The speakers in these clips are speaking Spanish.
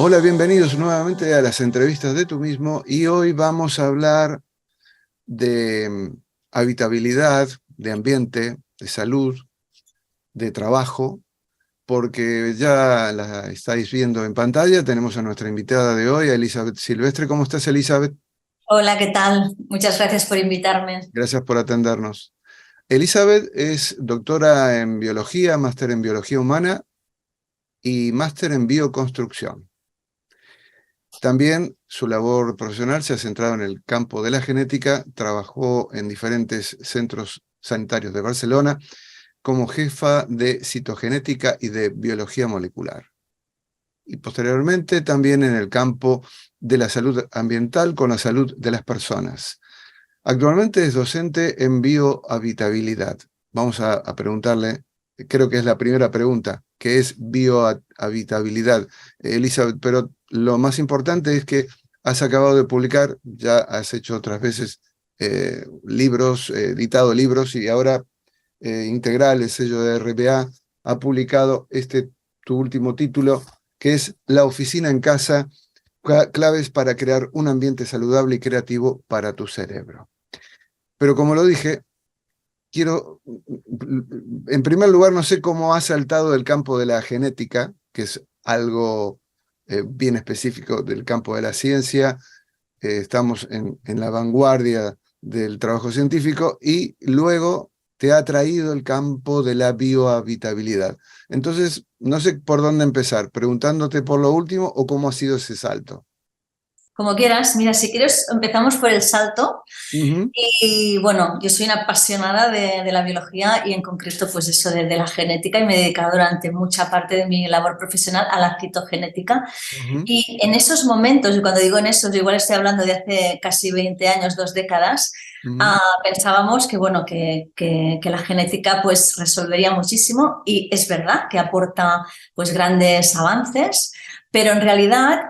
Hola, bienvenidos nuevamente a las entrevistas de Tú Mismo y hoy vamos a hablar de habitabilidad, de ambiente, de salud, de trabajo, porque ya la estáis viendo en pantalla, tenemos a nuestra invitada de hoy, a Elizabeth Silvestre. ¿Cómo estás, Elizabeth? Hola, ¿qué tal? Muchas gracias por invitarme. Gracias por atendernos. Elizabeth es doctora en biología, máster en biología humana y máster en bioconstrucción. También su labor profesional se ha centrado en el campo de la genética, trabajó en diferentes centros sanitarios de Barcelona como jefa de citogenética y de biología molecular. Y posteriormente también en el campo de la salud ambiental con la salud de las personas. Actualmente es docente en biohabitabilidad. Vamos a preguntarle, creo que es la primera pregunta, ¿qué es biohabitabilidad? Elizabeth, pero lo más importante es que has acabado de publicar, ya has hecho otras veces libros, editado libros y ahora Integral, el sello de RBA, ha publicado tu último título, que es La oficina en casa, claves para crear un ambiente saludable y creativo para tu cerebro. Pero como lo dije, quiero, en primer lugar, no sé cómo ha saltado del campo de la genética, que es algo bien específico del campo de la ciencia. Estamos en la vanguardia del trabajo científico y luego te ha traído el campo de la biohabitabilidad. Entonces, no sé por dónde empezar, preguntándote por lo último o cómo ha sido ese salto. Como quieras, mira, si quieres empezamos por el salto. Ujú, Y bueno, yo soy una apasionada de la biología y en concreto pues eso de la genética y me he dedicado durante mucha parte de mi labor profesional a la citogenética. ujú, Y en esos momentos, y cuando digo en esos, igual estoy hablando de hace casi 20 años, 2 décadas, ujú, pensábamos que, bueno, que la genética pues resolvería muchísimo y es verdad que aporta pues grandes avances. Pero en realidad,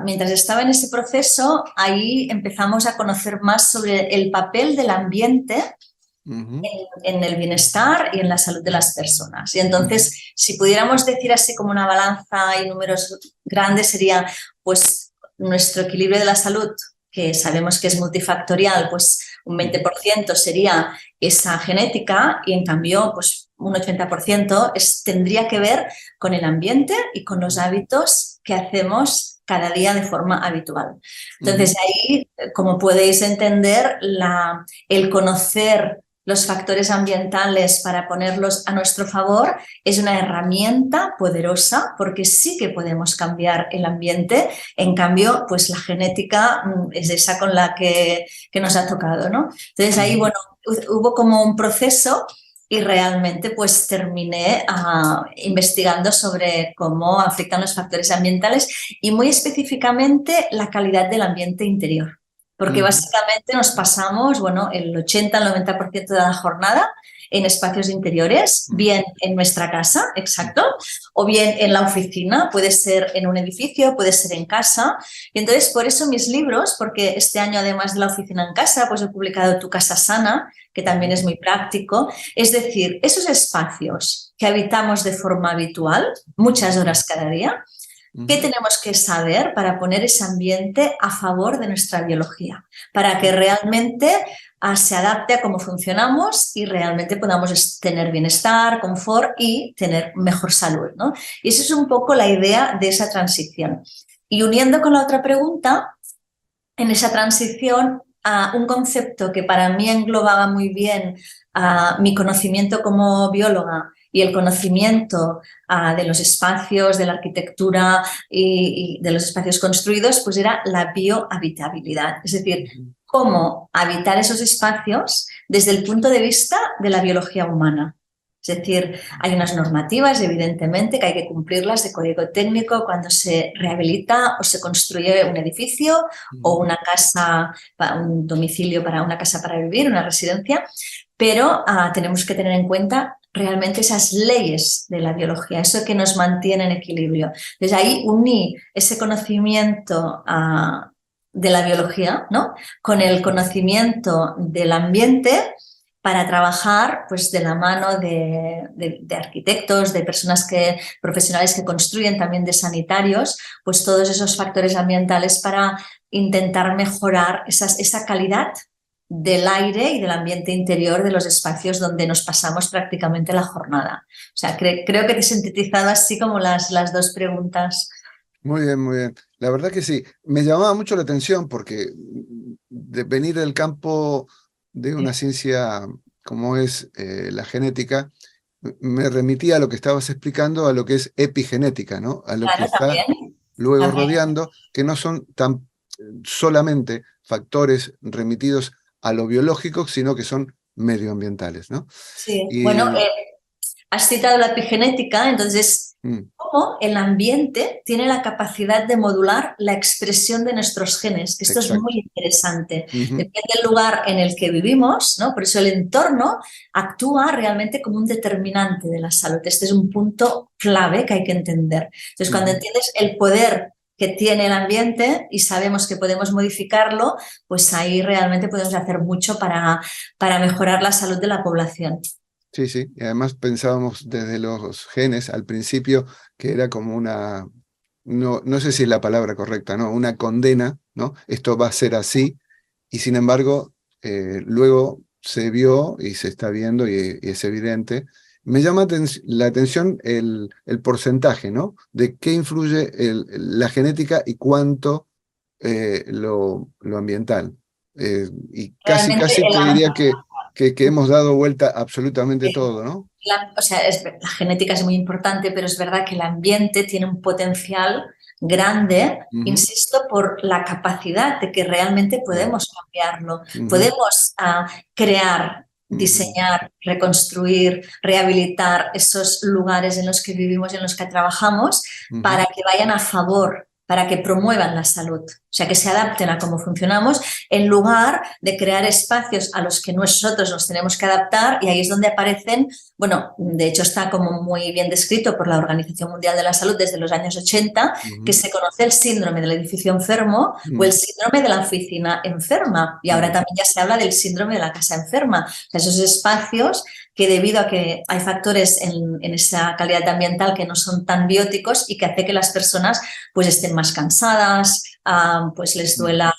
mientras estaba en ese proceso, ahí empezamos a conocer más sobre el papel del ambiente ujú, en el bienestar y en la salud de las personas. Y entonces, si pudiéramos decir así como una balanza y números grandes, sería pues nuestro equilibrio de la salud, que sabemos que es multifactorial, pues un ujú, 20% sería esa genética y en cambio, pues un 80% tendría que ver con el ambiente y con los hábitos que hacemos cada día de forma habitual. Entonces, ujú, ahí, como podéis entender, el conocer los factores ambientales para ponerlos a nuestro favor es una herramienta poderosa porque sí que podemos cambiar el ambiente. En cambio, pues la genética es esa con la que nos ha tocado, ¿no? Entonces ahí, ujú, bueno, hubo como un proceso y realmente pues terminé investigando sobre cómo afectan los factores ambientales y muy específicamente la calidad del ambiente interior. Porque ujú, básicamente nos pasamos, bueno, el 80 al 90% de la jornada en espacios interiores, bien en nuestra casa, exacto, o bien en la oficina, puede ser en un edificio, puede ser en casa. Y entonces, por eso mis libros, porque este año, además de la oficina en casa, pues he publicado Tu casa sana, que también es muy práctico. Es decir, esos espacios que habitamos de forma habitual, muchas horas cada día, ¿qué ujú, tenemos que saber para poner ese ambiente a favor de nuestra biología? Para que realmente se adapte a cómo funcionamos y realmente podamos tener bienestar, confort y tener mejor salud, ¿no? Y esa es un poco la idea de esa transición. Y uniendo con la otra pregunta, en esa transición a un concepto que para mí englobaba muy bien mi conocimiento como bióloga y el conocimiento de los espacios, de la arquitectura y de los espacios construidos, pues era la biohabitabilidad, es decir, ujú, cómo habitar esos espacios desde el punto de vista de la biología humana. Es decir, hay unas normativas, evidentemente, que hay que cumplirlas de código técnico cuando se rehabilita o se construye un edificio o ujú, una casa, un domicilio para una casa para vivir, una residencia, pero tenemos que tener en cuenta realmente esas leyes de la biología, eso que nos mantiene en equilibrio. Desde ahí uní ese conocimiento de la biología, ¿no?, con el conocimiento del ambiente para trabajar pues, de la mano de arquitectos, de personas profesionales que construyen, también de sanitarios, pues todos esos factores ambientales para intentar mejorar esa calidad del aire y del ambiente interior de los espacios donde nos pasamos prácticamente la jornada. O sea, creo que te he sintetizado así como las dos preguntas. Muy bien, muy bien. La verdad que sí. Me llamaba mucho la atención porque de venir del campo de una ciencia como es la genética, me remitía a lo que estabas explicando, a lo que es epigenética, ¿no? A lo que Claro, está también. luego También. rodeando, que no son tan solamente factores remitidos a lo biológico, sino que son medioambientales, ¿no? Sí. Bueno, Y has citado la epigenética, entonces, mm, cómo el ambiente tiene la capacidad de modular la expresión de nuestros genes, que esto es exacto. muy interesante. Ujú, Depende del lugar en el que vivimos, ¿no? Por eso el entorno actúa realmente como un determinante de la salud. Este es un punto clave que hay que entender. Entonces, cuando ujú. entiendes el poder que tiene el ambiente y sabemos que podemos modificarlo, pues ahí realmente podemos hacer mucho para mejorar la salud de la población. Sí, sí. Y además pensábamos desde los genes al principio que era como una, no sé si es la palabra correcta, ¿no? Una condena, ¿no? Esto va a ser así. Y sin embargo, luego se vio y se está viendo y es evidente. Me llama la atención el porcentaje, ¿no? De qué influye la genética y cuánto lo ambiental. Y casi, Realmente casi te diría que hemos dado vuelta absolutamente todo, ¿no? O sea, la genética es muy importante, pero es verdad que el ambiente tiene un potencial grande, Ujú, insisto, por la capacidad de que realmente claro. podemos cambiarlo. Ujú, Podemos crear, ujú, diseñar, reconstruir, rehabilitar esos lugares en los que vivimos y en los que trabajamos ujú. para que vayan a favor, para que promuevan la salud. O sea, que se adapten a cómo funcionamos en lugar de crear espacios a los que nosotros nos tenemos que adaptar, y ahí es donde aparecen, bueno, de hecho está como muy bien descrito por la Organización Mundial de la Salud desde los años 80, que Ujú, se conoce el síndrome del edificio enfermo o el mm, síndrome de la oficina enferma, y ahora mm, también ya se habla del síndrome de la casa enferma. O sea, esos espacios que debido a que hay factores en esa calidad ambiental que no son tan bióticos y que hace que las personas pues estén más cansadas, pues les mm, duela,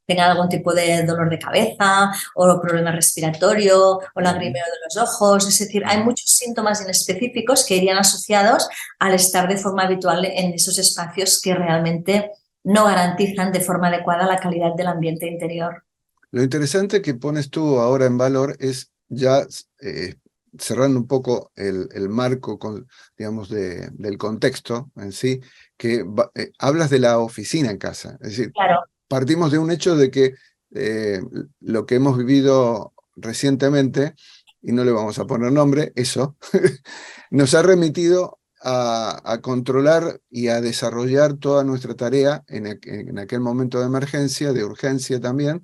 tengan algún tipo de dolor de cabeza o problema respiratorio o ujú, lagrimeo de los ojos. Es decir, hay mm. muchos síntomas inespecíficos que irían asociados al estar de forma habitual en esos espacios que realmente no garantizan de forma adecuada la calidad del ambiente interior. Lo interesante que pones tú ahora en valor es ya cerrando un poco el marco, digamos, del contexto en sí, que hablas de la oficina en casa. Es decir, Claro, partimos de un hecho de que lo que hemos vivido recientemente, y no le vamos a poner nombre, eso, nos ha remitido a controlar y a desarrollar toda nuestra tarea en aquel momento de emergencia, de urgencia también,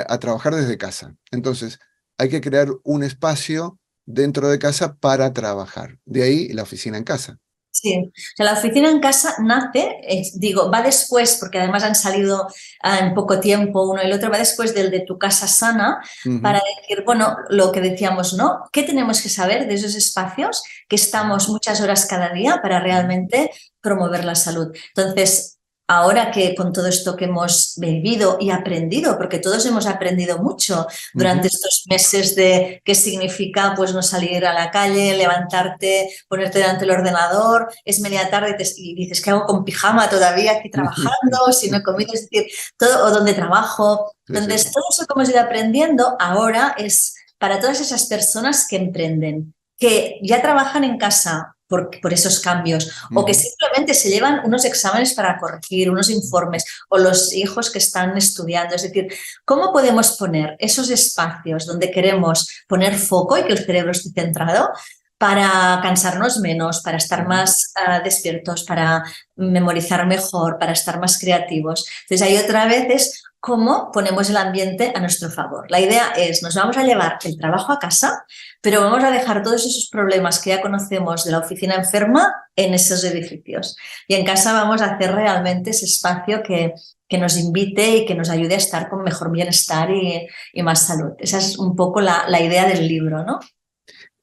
a trabajar desde casa. Entonces, hay que crear un espacio dentro de casa para trabajar. De ahí la oficina en casa. sí. O sea, la oficina en casa nace, digo, va después, porque además han salido en poco tiempo uno y el otro, va después del de tu casa sana, para Ujú, decir, bueno, lo que decíamos, ¿no? ¿Qué tenemos que saber de esos espacios que estamos muchas horas cada día para ujú, realmente promover la salud? Entonces, ahora que con todo esto que hemos vivido y aprendido, porque todos hemos aprendido mucho durante ujú. estos meses de qué significa pues no salir a la calle, levantarte, ponerte delante del ordenador, es media tarde y dices, ¿qué hago con pijama todavía aquí trabajando? Si no he comido, es decir, todo, o donde trabajo. Sí, sí. Entonces, todo eso que hemos ido aprendiendo ahora es para todas esas personas que emprenden, que ya trabajan en casa por esos cambios, o que Ujú, simplemente se llevan unos exámenes para corregir, unos informes, o los hijos que están estudiando. Es decir, ¿cómo podemos poner esos espacios donde queremos poner foco y que el cerebro esté centrado para cansarnos menos, para estar ujú. más despiertos, para memorizar mejor, para estar más creativos? Entonces, ahí otra vez es cómo ponemos el ambiente a nuestro favor. La idea es, nos vamos a llevar el trabajo a casa, pero vamos a dejar todos esos problemas que ya conocemos de la oficina enferma en esos edificios. Y en casa vamos a hacer realmente ese espacio que que nos invite y que nos ayude a estar con mejor bienestar y más salud. Esa es un poco la idea del libro, ¿no?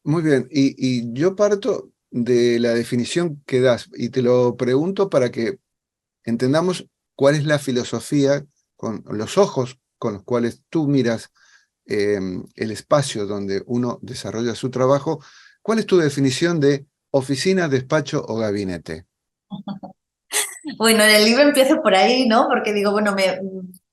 Muy bien, y yo parto de la definición que das y te lo pregunto para que entendamos cuál es la filosofía, con los ojos con los cuales tú miras el espacio donde uno desarrolla su trabajo. ¿Cuál es tu definición de oficina, despacho o gabinete? Bueno, en el libro empiezo por ahí, ¿no? Porque digo, bueno, me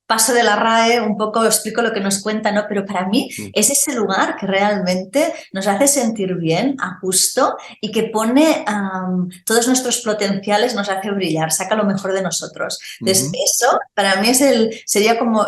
paso de la RAE, un poco explico lo que nos cuenta, ¿no? Pero para mí Mm. es ese lugar que realmente nos hace sentir bien, a gusto y que pone todos nuestros potenciales, nos hace brillar, saca lo mejor de nosotros. Entonces, Ujú, eso para mí sería como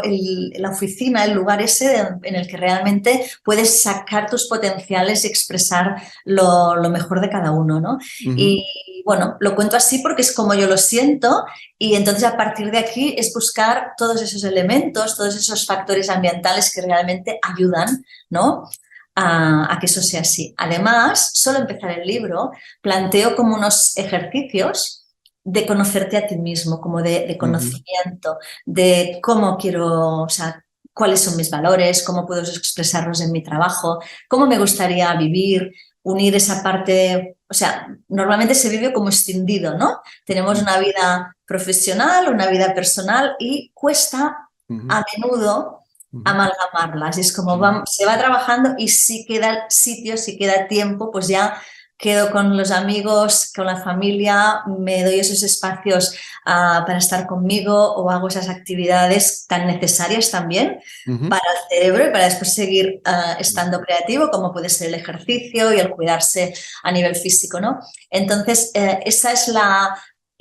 la oficina, el lugar ese en el que realmente puedes sacar tus potenciales y expresar lo mejor de cada uno, ¿no? ujú, Y bueno, lo cuento así porque es como yo lo siento y entonces a partir de aquí es buscar todos esos elementos, todos esos factores ambientales que realmente ayudan, ¿no? A que eso sea así. Además, solo empezar el libro, planteo como unos ejercicios de conocerte a ti mismo, como de ujú, conocimiento, de cómo quiero, o sea, cuáles son mis valores, cómo puedo expresarlos en mi trabajo, cómo me gustaría vivir, unir esa parte, o sea, normalmente se vive como escindido, ¿no? Tenemos una vida profesional, una vida personal y cuesta ujú, a menudo ujú, amalgamarlas. Es como ujú, se va trabajando y si queda sitio, si queda tiempo, pues ya quedo con los amigos, con la familia, me doy esos espacios para estar conmigo o hago esas actividades tan necesarias también ujú, para el cerebro y para después seguir estando creativo, como puede ser el ejercicio y el cuidarse a nivel físico, ¿no? Entonces, esa es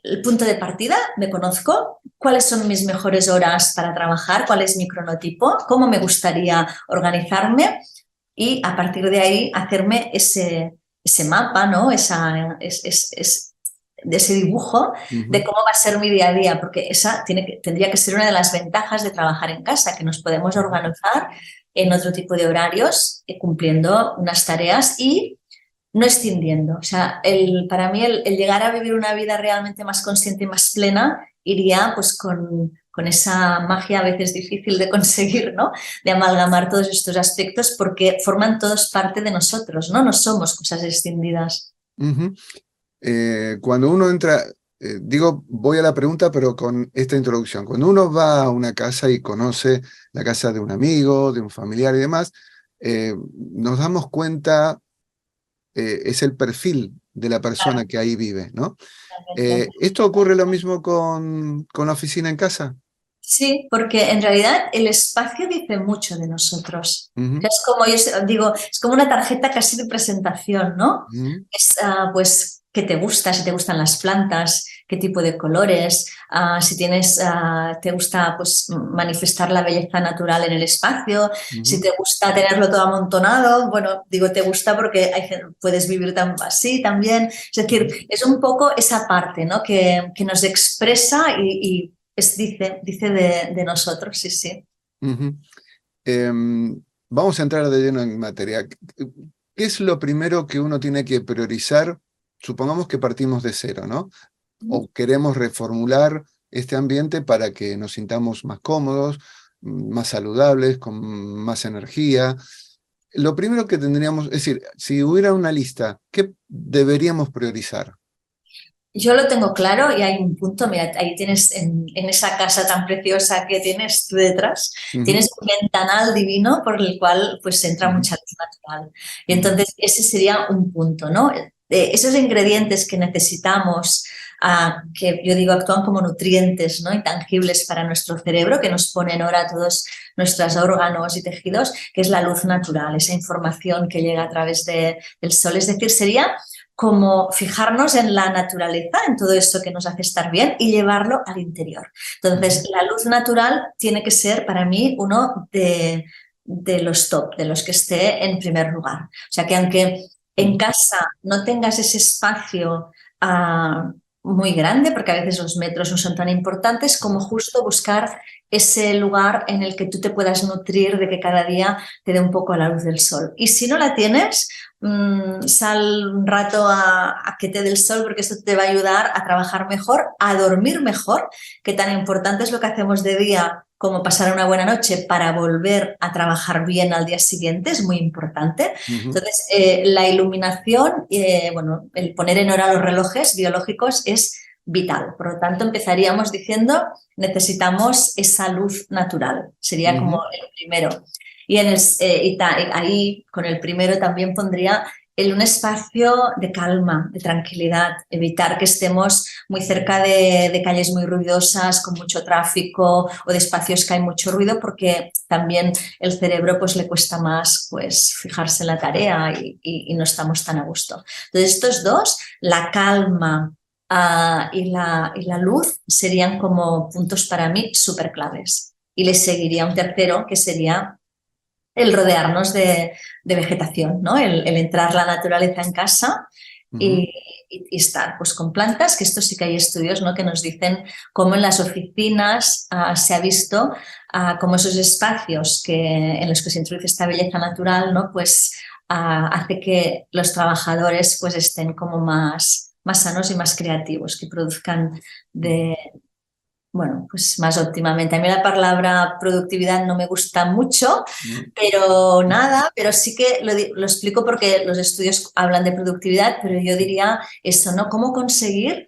el punto de partida, me conozco, cuáles son mis mejores horas para trabajar, cuál es mi cronotipo, cómo me gustaría organizarme y a partir de ahí hacerme ese mapa, ¿no? De ese dibujo de ujú, cómo va a ser mi día a día, porque esa tendría que ser una de las ventajas de trabajar en casa, que nos podemos ujú, organizar en otro tipo de horarios, cumpliendo unas tareas y no escindiendo. O sea, para mí el llegar a vivir una vida realmente más consciente y más plena iría pues con esa magia a veces difícil de conseguir, ¿no? De amalgamar todos estos aspectos porque forman todos parte de nosotros, ¿no? No somos cosas escindidas. ujú. Cuando uno entra, digo, voy a la pregunta, pero con esta introducción. Cuando uno va a una casa y conoce la casa de un amigo, de un familiar y demás, nos damos cuenta, es el perfil de la persona Claro, que ahí vive, ¿no? realmente. ¿Esto ocurre lo mismo con la oficina en casa? Sí, porque en realidad el espacio dice mucho de nosotros. O sea, Ujú, es como, digo, es como una tarjeta casi de presentación, ¿no? ujú, Es, pues, qué te gusta, si te gustan las plantas, qué tipo de colores, si tienes, te gusta, pues, manifestar la belleza natural en el espacio, si ujú, te gusta tenerlo todo amontonado, bueno, digo, te gusta porque puedes vivir así también. Es decir, ujú, es un poco esa parte, ¿no? Que nos expresa y dice de nosotros, sí, sí. ujú. Vamos a entrar de lleno en materia. ¿Qué es lo primero que uno tiene que priorizar? Supongamos que partimos de cero, ¿no? O queremos reformular este ambiente para que nos sintamos más cómodos, más saludables, con más energía. Lo primero que tendríamos, es decir, si hubiera una lista, ¿qué deberíamos priorizar? Yo lo tengo claro y hay un punto, mira, ahí tienes en esa casa tan preciosa que tienes tú detrás, Ujú, tienes un ventanal divino por el cual pues entra ujú, mucha luz natural. Y ujú, entonces ese sería un punto, ¿no? Esos ingredientes que necesitamos, que yo digo actúan como nutrientes, ¿no? Intangibles para nuestro cerebro, que nos ponen ahora todos nuestros órganos y tejidos, que es la luz natural, esa información que llega a través del sol. Es decir, sería como fijarnos en la naturaleza, en todo esto que nos hace estar bien y llevarlo al interior. ujú, Entonces, la luz natural tiene que ser para mí uno de los top, de los que esté en primer lugar. O sea que aunque en ujú, casa no tengas ese espacio muy grande, porque a veces los metros no son tan importantes, como justo buscar ese lugar en el que tú te puedas nutrir de que cada día te dé un poco la luz del sol. Y si no la tienes, sal un rato a que te dé el sol, porque esto te va a ayudar a trabajar mejor, a dormir mejor, que tan importante es lo que hacemos de día como pasar una buena noche para volver a trabajar bien al día siguiente, es muy importante. Entonces, la iluminación, bueno, el poner en hora los relojes biológicos es vital. Por lo tanto, empezaríamos diciendo, necesitamos esa luz natural. Sería como el primero. Y, ahí, con el primero, también pondría un espacio de calma, de tranquilidad, evitar que estemos muy cerca de calles muy ruidosas, con mucho tráfico o de espacios que hay mucho ruido, porque también el cerebro pues, le cuesta más pues, fijarse en la tarea y no estamos tan a gusto. Entonces, estos dos, la calma y la luz, serían como puntos para mí súper claves. Y le seguiría un tercero, que sería el rodearnos de vegetación, ¿no? El entrar la naturaleza en casa y estar pues, con plantas, que esto sí que hay estudios, ¿no? Que nos dicen cómo en las oficinas se ha visto cómo esos espacios en los que se introduce esta belleza natural, ¿no? Pues hace que los trabajadores pues, estén como más sanos y más creativos, que produzcan bueno, pues más óptimamente. A mí la palabra productividad no me gusta mucho, pero nada, pero sí que lo explico porque los estudios hablan de productividad, pero yo diría eso, ¿no? Cómo conseguir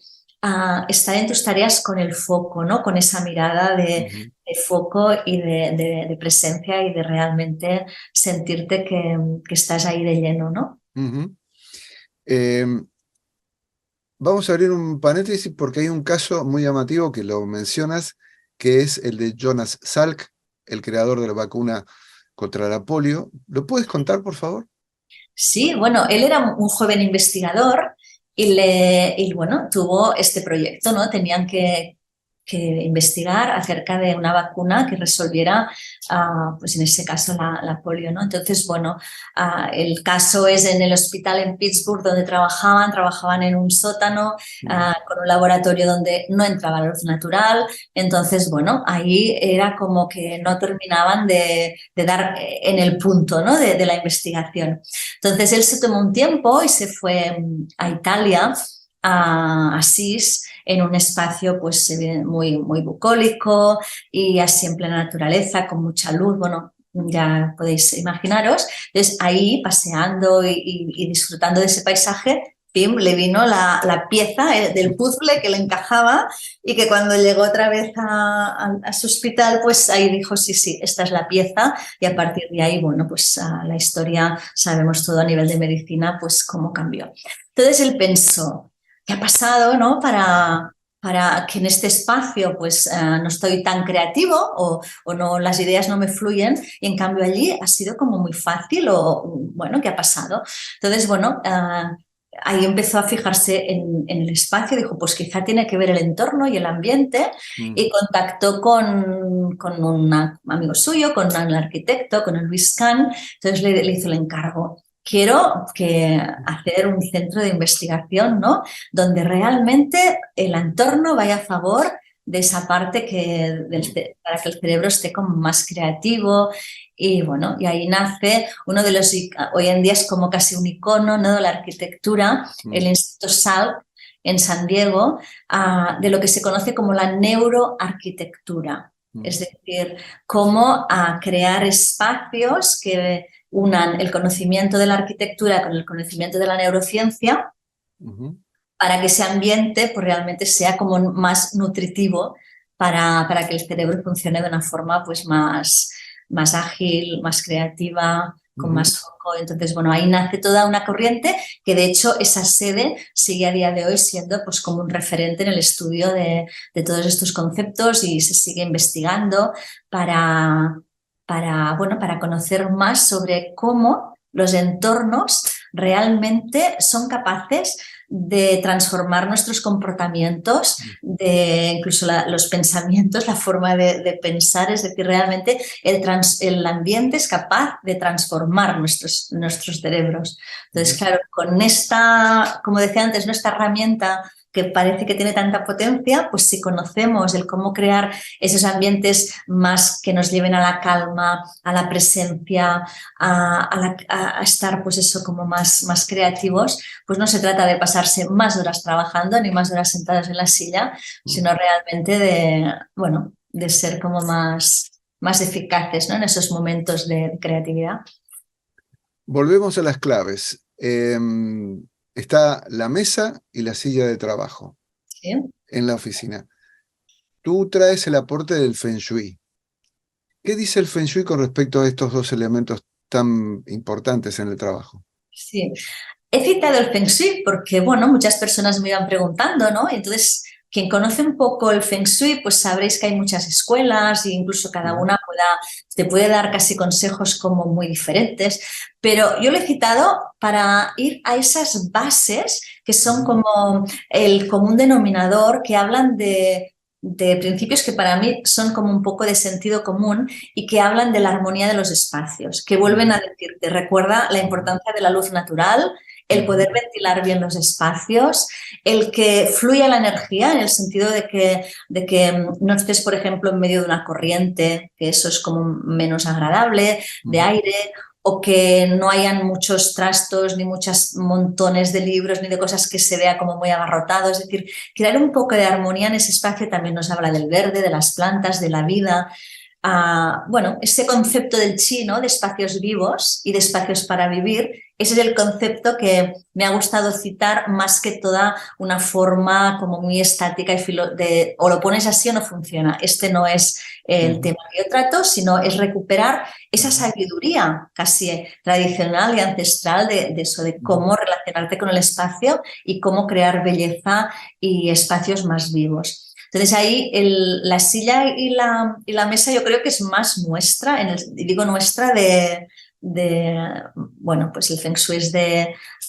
estar en tus tareas con el foco, ¿no? Con esa mirada de foco y de presencia y de realmente sentirte que estás ahí de lleno, ¿no? Vamos a abrir un paréntesis porque hay un caso muy llamativo que lo mencionas, que es el de Jonas Salk, el creador de la vacuna contra la polio. ¿Lo puedes contar, por favor? Sí, bueno, él era un joven investigador y bueno, tuvo este proyecto, ¿no? Tenían que investigar acerca de una vacuna que resolviera, pues en ese caso, la polio, ¿no? Entonces, bueno, el caso es en el hospital en Pittsburgh donde trabajaban en un sótano con un laboratorio donde no entraba la luz natural. Entonces, bueno, ahí era como que no terminaban de dar en el punto, ¿no? de la investigación. Entonces, él se tomó un tiempo y se fue a Italia, a Asís, en un espacio pues muy, muy bucólico y así en plena naturaleza, con mucha luz, bueno, ya podéis imaginaros. Entonces ahí paseando y disfrutando de ese paisaje, pim, le vino la pieza del puzzle que le encajaba y que cuando llegó otra vez a su hospital, pues ahí dijo, sí, esta es la pieza, y a partir de ahí, bueno, pues la historia, sabemos todo a nivel de medicina, pues cómo cambió. Entonces él pensó, ¿qué ha pasado, no? Para que en este espacio pues no estoy tan creativo o no, las ideas no me fluyen, y en cambio allí ha sido como muy fácil, o bueno, ¿qué ha pasado? Entonces, bueno, ahí empezó a fijarse en el espacio, dijo, pues quizá tiene que ver el entorno y el ambiente, y contactó con un amigo suyo, con un arquitecto, con el Luis Kahn. Entonces le hizo el encargo. Quiero hacer un centro de investigación, ¿no? Donde realmente el entorno vaya a favor de esa parte para que el cerebro esté como más creativo. Y bueno, y ahí nace uno de los, hoy en día es como casi un icono, ¿no? De la arquitectura, el Instituto Salk en San Diego, de lo que se conoce como la neuroarquitectura. Es decir, cómo crear espacios que unan el conocimiento de la arquitectura con el conocimiento de la neurociencia, para que ese ambiente pues, realmente sea como más nutritivo para que el cerebro funcione de una forma pues, más ágil, más creativa, con más foco. Entonces, bueno, ahí nace toda una corriente que, de hecho, esa sede sigue a día de hoy siendo pues, como un referente en el estudio de todos estos conceptos, y se sigue investigando para conocer más sobre cómo los entornos realmente son capaces de transformar nuestros comportamientos, incluso los pensamientos, la forma de pensar. Es decir, realmente el ambiente es capaz de transformar nuestros cerebros. Entonces, claro, con esta, como decía antes, nuestra herramienta que parece que tiene tanta potencia, pues si conocemos el cómo crear esos ambientes más que nos lleven a la calma, a la presencia, a estar pues eso como más creativos, pues no se trata de pasarse más horas trabajando ni más horas sentados en la silla, sino realmente bueno, de ser como más eficaces, ¿no? En esos momentos de creatividad. Volvemos a las claves. Está la mesa y la silla de trabajo ¿Sí? en la oficina. Tú traes el aporte del Feng Shui. ¿Qué dice el Feng Shui con respecto a estos dos elementos tan importantes en el trabajo? Sí. He citado el Feng Shui porque, bueno, muchas personas me iban preguntando, ¿no? Entonces, quien conoce un poco el Feng Shui, pues sabréis que hay muchas escuelas e incluso cada una te puede dar casi consejos como muy diferentes, pero yo lo he citado para ir a esas bases que son como el común denominador, que hablan de principios que para mí son como un poco de sentido común y que hablan de la armonía de los espacios, que vuelven a decirte, recuerda la importancia de la luz natural, el poder ventilar bien los espacios, el que fluya la energía en el sentido de que no estés, por ejemplo, en medio de una corriente, que eso es como menos agradable, de aire, o que no hayan muchos trastos, ni muchos montones de libros, ni de cosas que se vea como muy abarrotado. Es decir, crear un poco de armonía en ese espacio también nos habla del verde, de las plantas, de la vida. Bueno, ese concepto del chi, ¿no? De espacios vivos y de espacios para vivir, ese es el concepto que me ha gustado citar más que toda una forma como muy estática y o lo pones así o no funciona. Este no es el tema que yo trato, sino es recuperar esa sabiduría casi tradicional y ancestral de eso, de cómo relacionarte con el espacio y cómo crear belleza y espacios más vivos. Entonces ahí la silla y la mesa yo creo que es más nuestra, digo nuestra bueno, pues el Feng Shui es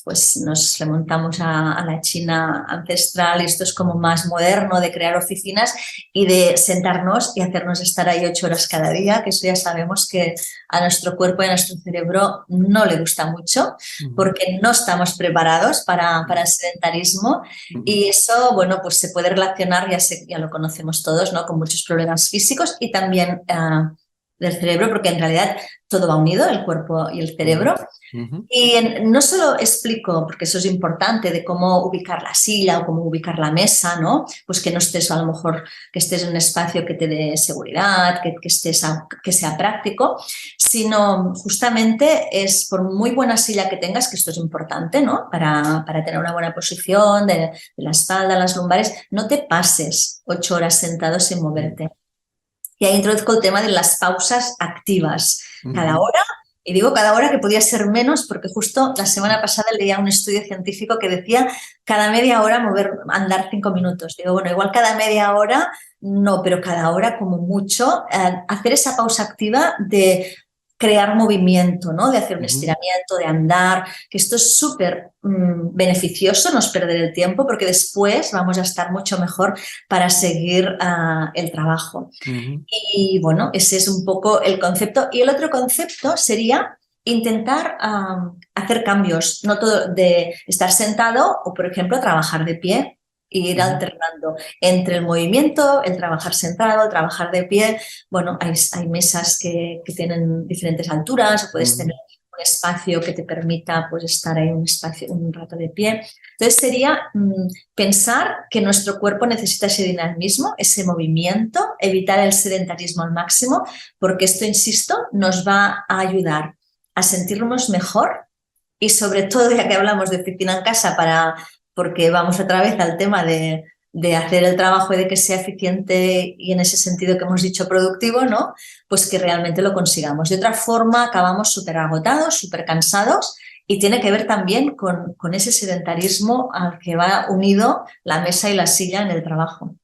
pues nos remontamos a la China ancestral y esto es como más moderno de crear oficinas y de sentarnos y hacernos estar ahí 8 horas cada día, que eso ya sabemos que a nuestro cuerpo y a nuestro cerebro no le gusta mucho porque no estamos preparados para el sedentarismo y eso, bueno, pues se puede relacionar, ya lo conocemos todos, ¿no? Con muchos problemas físicos y también del cerebro, porque en realidad todo va unido, el cuerpo y el cerebro. Y no solo explico, porque eso es importante, de cómo ubicar la silla o cómo ubicar la mesa, ¿no? Pues que no estés a lo mejor, que estés en un espacio que te dé seguridad, que sea práctico, sino justamente es por muy buena silla que tengas, que esto es importante, ¿no? Para tener una buena posición de la espalda, las lumbares, no te pases 8 horas sentado sin moverte. Y ahí introduzco el tema de las pausas activas. Cada hora, y digo cada hora que podía ser menos, porque justo la semana pasada leía un estudio científico que decía cada media hora andar 5 minutos. Digo, bueno, igual cada media hora, no, pero cada hora como mucho, hacer esa pausa activa de crear movimiento, ¿no? De hacer un estiramiento, de andar, que esto es súper beneficioso, no es perder el tiempo, porque después vamos a estar mucho mejor para seguir el trabajo. Y bueno, ese es un poco el concepto. Y el otro concepto sería intentar hacer cambios, no todo de estar sentado o, por ejemplo, trabajar de pie e ir alternando entre el movimiento, el trabajar sentado, el trabajar de pie. Bueno, hay mesas que tienen diferentes alturas, o puedes tener un espacio que te permita pues, estar ahí un rato de pie. Entonces sería pensar que nuestro cuerpo necesita ese dinamismo, ese movimiento, evitar el sedentarismo al máximo, porque esto, insisto, nos va a ayudar a sentirnos mejor y sobre todo, ya que hablamos de oficina en casa, porque vamos otra vez al tema de hacer el trabajo y de que sea eficiente y en ese sentido que hemos dicho productivo, ¿no? Pues que realmente lo consigamos. De otra forma, acabamos súper agotados, súper cansados y tiene que ver también con ese sedentarismo al que va unido la mesa y la silla en el trabajo.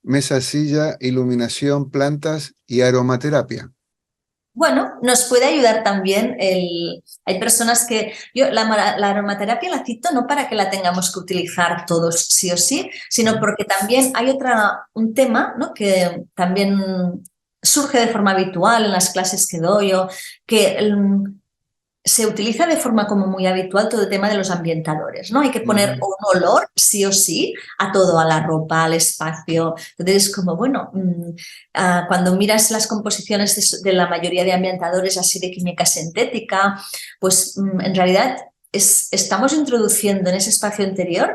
Mesa, silla, iluminación, plantas y aromaterapia. Bueno, nos puede ayudar también hay personas que... Yo la aromaterapia la cito no para que la tengamos que utilizar todos sí o sí, sino porque también hay un tema, ¿no? Que también surge de forma habitual en las clases que doy, que se utiliza de forma como muy habitual todo el tema de los ambientadores, ¿no? Hay que poner un olor, sí o sí, a todo, a la ropa, al espacio. Entonces es como, bueno, cuando miras las composiciones de la mayoría de ambientadores así de química sintética, pues en realidad estamos introduciendo en ese espacio interior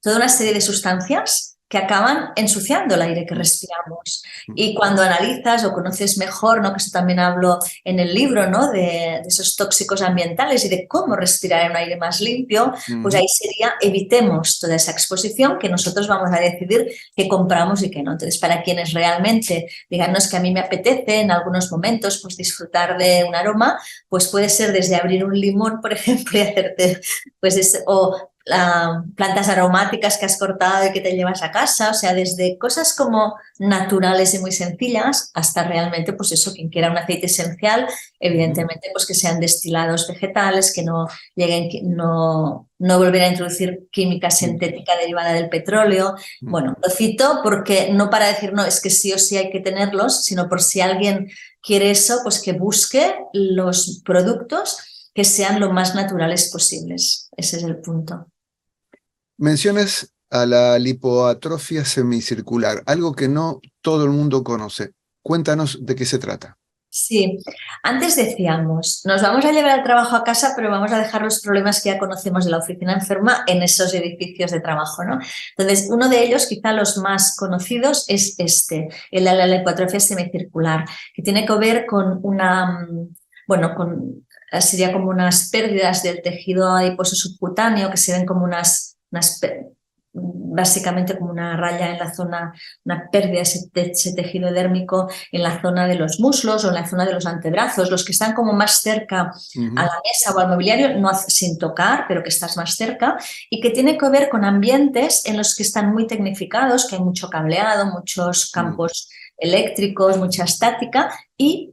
toda una serie de sustancias que acaban ensuciando el aire que respiramos. Y cuando analizas o conoces mejor, ¿no? Que eso también hablo en el libro, ¿no? De esos tóxicos ambientales y de cómo respirar en un aire más limpio, pues ahí sería evitemos toda esa exposición que nosotros vamos a decidir qué compramos y qué no. Entonces, para quienes realmente digan, no, es que a mí me apetece en algunos momentos pues disfrutar de un aroma, pues puede ser desde abrir un limón, por ejemplo, y hacerte, pues, o plantas aromáticas que has cortado y que te llevas a casa, o sea, desde cosas como naturales y muy sencillas hasta realmente, pues eso, quien quiera un aceite esencial, evidentemente, pues que sean destilados vegetales, que no lleguen, no volver a introducir química sintética derivada del petróleo. Bueno, lo cito porque no para decir, no, es que sí o sí hay que tenerlos, sino por si alguien quiere eso, pues que busque los productos que sean lo más naturales posibles. Ese es el punto. Mencionas a la lipoatrofia semicircular, algo que no todo el mundo conoce. Cuéntanos de qué se trata. Sí, antes decíamos, nos vamos a llevar el trabajo a casa, pero vamos a dejar los problemas que ya conocemos de la oficina enferma en esos edificios de trabajo, ¿no? Entonces, uno de ellos, quizá los más conocidos, es el de la lipoatrofia semicircular, que tiene que ver con sería como unas pérdidas del tejido adiposo subcutáneo que se ven como básicamente como una raya en la zona, una pérdida de ese tejido edérmico en la zona de los muslos o en la zona de los antebrazos, los que están como más cerca a la mesa o al mobiliario, no sin tocar, pero que estás más cerca, y que tiene que ver con ambientes en los que están muy tecnificados, que hay mucho cableado, muchos campos eléctricos, mucha estática y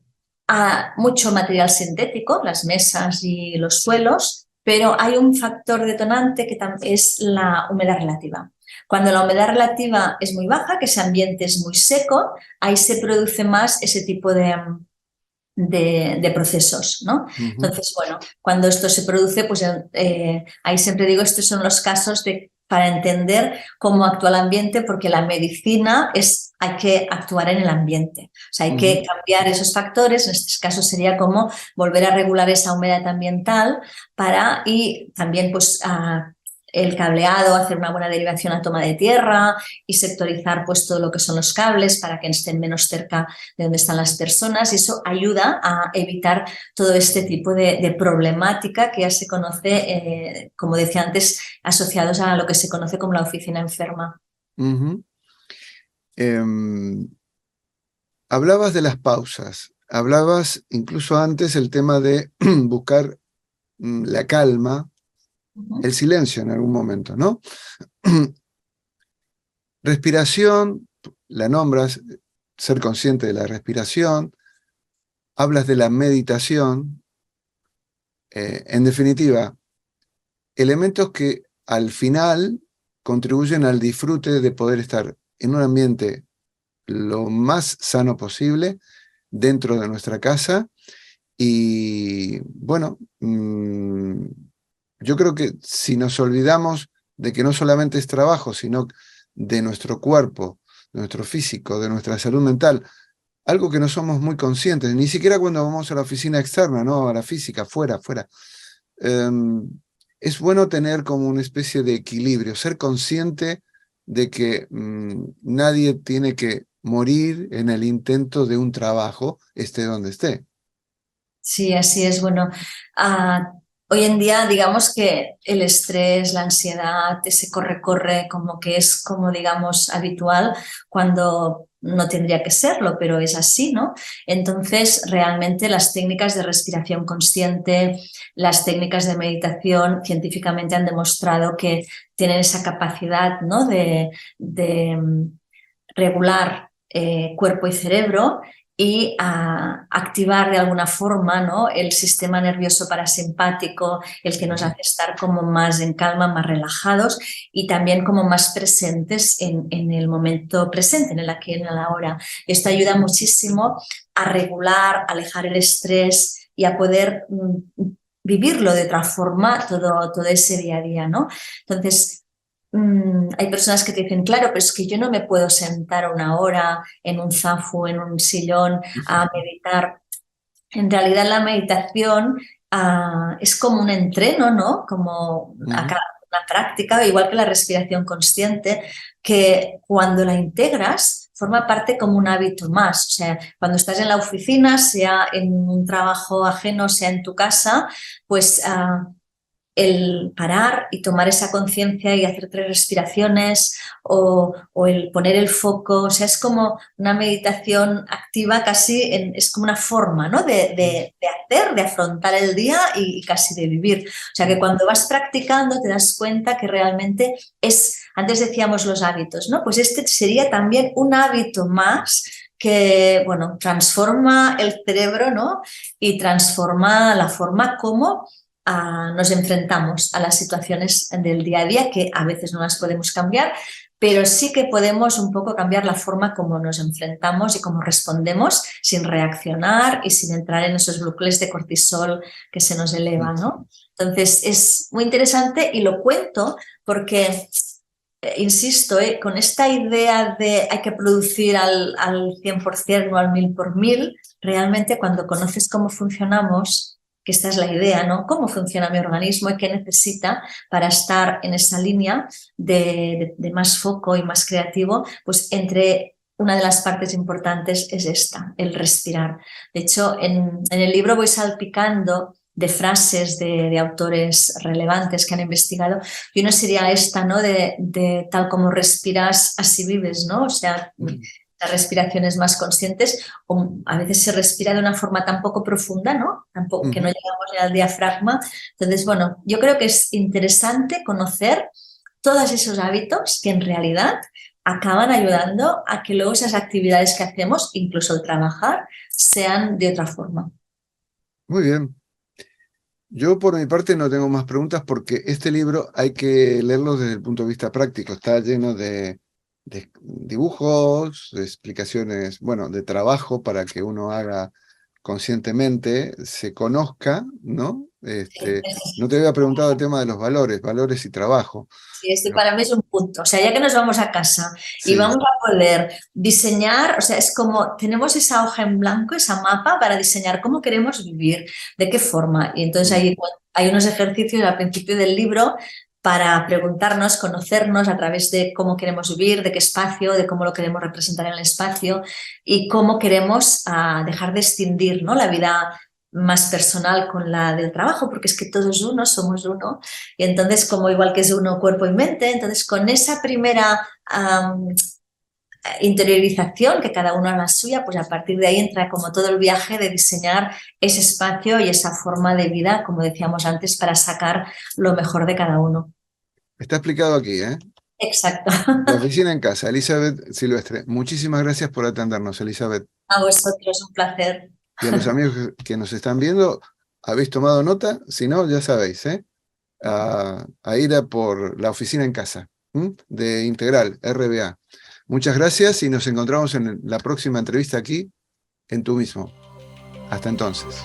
mucho material sintético, las mesas y los suelos, pero hay un factor detonante que es la humedad relativa. Cuando la humedad relativa es muy baja, que ese ambiente es muy seco, ahí se produce más ese tipo de procesos, ¿no? Entonces, bueno, cuando esto se produce, pues ahí siempre digo, estos son los casos para entender cómo actúa el ambiente, porque la medicina hay que actuar en el ambiente. O sea, hay que cambiar esos factores, en este caso sería como volver a regular esa humedad ambiental y también pues el cableado, hacer una buena derivación a toma de tierra y sectorizar pues todo lo que son los cables para que estén menos cerca de donde están las personas, y eso ayuda a evitar todo este tipo de problemática que ya se conoce, como decía antes, asociados a lo que se conoce como la oficina enferma. Hablabas de las pausas, hablabas incluso antes el tema de buscar la calma, el silencio en algún momento, ¿no? Respiración, la nombras, ser consciente de la respiración, hablas de la meditación, en definitiva, elementos que al final contribuyen al disfrute de poder estar en un ambiente lo más sano posible dentro de nuestra casa. Y bueno, yo creo que si nos olvidamos de que no solamente es trabajo, sino de nuestro cuerpo, de nuestro físico, de nuestra salud mental, algo que no somos muy conscientes, ni siquiera cuando vamos a la oficina externa, ¿no? A la física, fuera. Es bueno tener como una especie de equilibrio, ser consciente de que nadie tiene que morir en el intento de un trabajo, esté donde esté. Sí, así es. Bueno, hoy en día digamos que el estrés, la ansiedad, ese corre, como que es como digamos habitual cuando no tendría que serlo, pero es así, ¿no? Entonces, realmente las técnicas de respiración consciente, las técnicas de meditación científicamente han demostrado que tienen esa capacidad, ¿no? de regular cuerpo y cerebro y activar de alguna forma, ¿no? El sistema nervioso parasimpático, el que nos hace estar como más en calma, más relajados y también como más presentes en el momento presente, en el aquí y en el ahora. Esto ayuda muchísimo a regular, a alejar el estrés y a poder vivirlo de otra forma todo ese día a día, ¿no? Entonces, hay personas que te dicen, claro, pero es que yo no me puedo sentar 1 hora en un zafu, en un sillón, a meditar. En realidad la meditación es como un entreno, ¿no? Como una práctica, igual que la respiración consciente, que cuando la integras forma parte como un hábito más. O sea, cuando estás en la oficina, sea en un trabajo ajeno, sea en tu casa, pues el parar y tomar esa conciencia y hacer 3 respiraciones o el poner el foco, o sea, es como una meditación activa casi, es como una forma, ¿no? de hacer, de afrontar el día y casi de vivir. O sea, que cuando vas practicando te das cuenta que realmente antes decíamos los hábitos, ¿no? Pues este sería también un hábito más que, bueno, transforma el cerebro, ¿no? Y transforma la forma como nos enfrentamos a las situaciones del día a día, que a veces no las podemos cambiar, pero sí que podemos un poco cambiar la forma como nos enfrentamos y cómo respondemos sin reaccionar y sin entrar en esos bucles de cortisol que se nos elevan, ¿no? Entonces es muy interesante y lo cuento porque, insisto, con esta idea de hay que producir al 100%, no al 1000%, realmente cuando conoces cómo funcionamos, que esta es la idea, ¿no? Cómo funciona mi organismo y qué necesita para estar en esa línea de más foco y más creativo, pues una de las partes importantes es esta, el respirar. De hecho, en el libro voy salpicando de frases de autores relevantes que han investigado, y uno sería esta, ¿no? De tal como respiras, así vives, ¿no? O sea, las respiraciones más conscientes, o a veces se respira de una forma tan poco profunda, ¿no? Tampoco, que no llegamos al diafragma. Entonces, bueno, yo creo que es interesante conocer todos esos hábitos que en realidad acaban ayudando a que luego esas actividades que hacemos, incluso el trabajar, sean de otra forma. Muy bien. Yo por mi parte no tengo más preguntas porque este libro hay que leerlo desde el punto de vista práctico. Está lleno de dibujos, de explicaciones, bueno, de trabajo para que uno haga conscientemente, se conozca, ¿no? No te había preguntado el tema de los valores y trabajo. Sí, para mí es un punto. O sea, ya que nos vamos a casa y Sí. vamos a poder diseñar, o sea, es como tenemos esa hoja en blanco, esa mapa para diseñar cómo queremos vivir, de qué forma. Y entonces hay unos ejercicios al principio del libro para preguntarnos, conocernos a través de cómo queremos vivir, de qué espacio, de cómo lo queremos representar en el espacio y cómo queremos dejar de escindir, ¿no? La vida más personal con la del trabajo, porque es que todos somos uno, y entonces como igual que es uno cuerpo y mente, entonces con esa primera interiorización, que cada uno haga suya, pues a partir de ahí entra como todo el viaje de diseñar ese espacio y esa forma de vida, como decíamos antes, para sacar lo mejor de cada uno. Está explicado aquí, ¿eh? Exacto. La oficina en casa, Elizabeth Silvestre. Muchísimas gracias por atendernos, Elizabeth. A vosotros, un placer. Y a los amigos que nos están viendo, ¿habéis tomado nota? Si no, ya sabéis, ¿eh? A ir a por la oficina en casa, de Integral, RBA. Muchas gracias y nos encontramos en la próxima entrevista aquí, en Tú Mismo. Hasta entonces.